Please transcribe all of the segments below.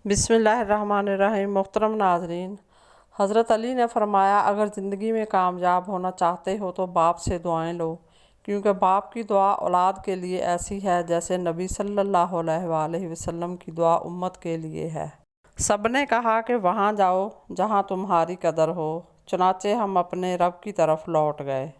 बिस्मिल्लाहिर्रहमानिर्रहीम। मोहतरम नाज़रीन, हज़रत अली ने फरमाया, अगर ज़िंदगी में कामयाब होना चाहते हो तो बाप से दुआएं लो, क्योंकि बाप की दुआ औलाद के लिए ऐसी है जैसे नबी सल्लल्लाहु अलैहि वसल्लम की दुआ उम्मत के लिए है। सबने कहा कि वहाँ जाओ जहाँ तुम्हारी कदर हो। चुनाचे हम अपने रब की तरफ लौट गए।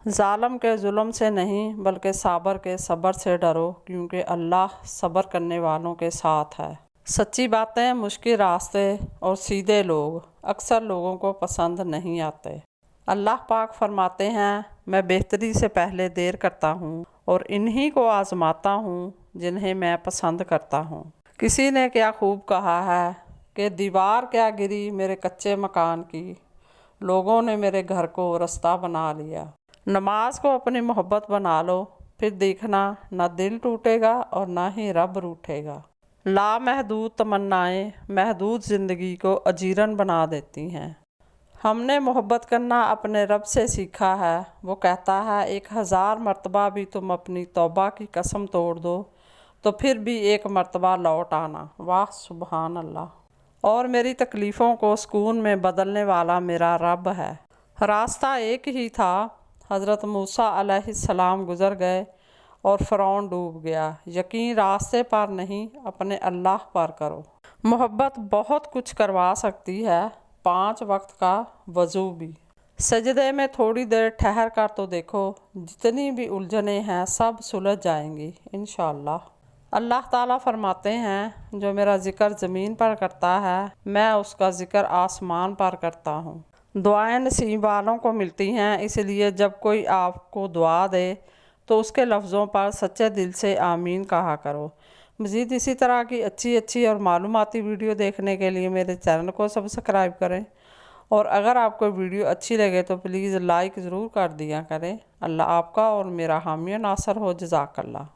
ज़ालिम के जुल्म से नहीं बल्कि साबर के सब्र से डरो, क्योंकि अल्लाह सब्र करने वालों के साथ है। सच्ची बातें, मुश्किल रास्ते और सीधे लोग अक्सर लोगों को पसंद नहीं आते। अल्लाह पाक फरमाते हैं, मैं बेहतरी से पहले देर करता हूँ और इन्हीं को आजमाता हूँ जिन्हें मैं पसंद करता हूँ। किसी ने क्या खूब कहा है कि दीवार क्या गिरी मेरे कच्चे मकान की, लोगों ने मेरे घर को रास्ता बना लिया। नमाज को अपनी मोहब्बत बना लो, फिर देखना ना दिल टूटेगा और ना ही रब रूठेगा। लामहदूद तमन्नाएं महदूद ज़िंदगी को अजीरन बना देती हैं। हमने मोहब्बत करना अपने रब से सीखा है। वो कहता है, 1000 मरतबा भी तुम अपनी तौबा की कसम तोड़ दो तो फिर भी एक मरतबा लौट आना। वाह सुबहान अल्लाह। और मेरी तकलीफ़ों को सुकून में बदलने वाला मेरा रब है। रास्ता एक ही था। हज़रत मूसा अलैहिस्सलाम गुज़र गए और फ़िरौन डूब गया। यकीन रास्ते पर नहीं, अपने अल्लाह पर करो। मोहब्बत बहुत कुछ करवा सकती है, 5 वक्त का वज़ू भी। सजदे में थोड़ी देर ठहर कर तो देखो, जितनी भी उलझने हैं सब सुलझ जाएंगी इंशाअल्लाह। अल्लाह ताला फरमाते हैं, जो मेरा ज़िक्र ज़मीन पर करता है मैं उसका ज़िक्र आसमान पर करता हूँ। दुआएं नसीब वालों को मिलती हैं, इसलिए जब कोई आपको दुआ दे तो उसके लफ्ज़ों पर सच्चे दिल से आमीन कहा करो। मज़ीद इसी तरह की अच्छी और मालूमाती वीडियो देखने के लिए मेरे चैनल को सब्सक्राइब करें, और अगर आपको वीडियो अच्छी लगे तो प्लीज़ लाइक ज़रूर कर दिया करें। अल्लाह आपका और मेरा हामी नासर हो। जज़ाकल्लाह।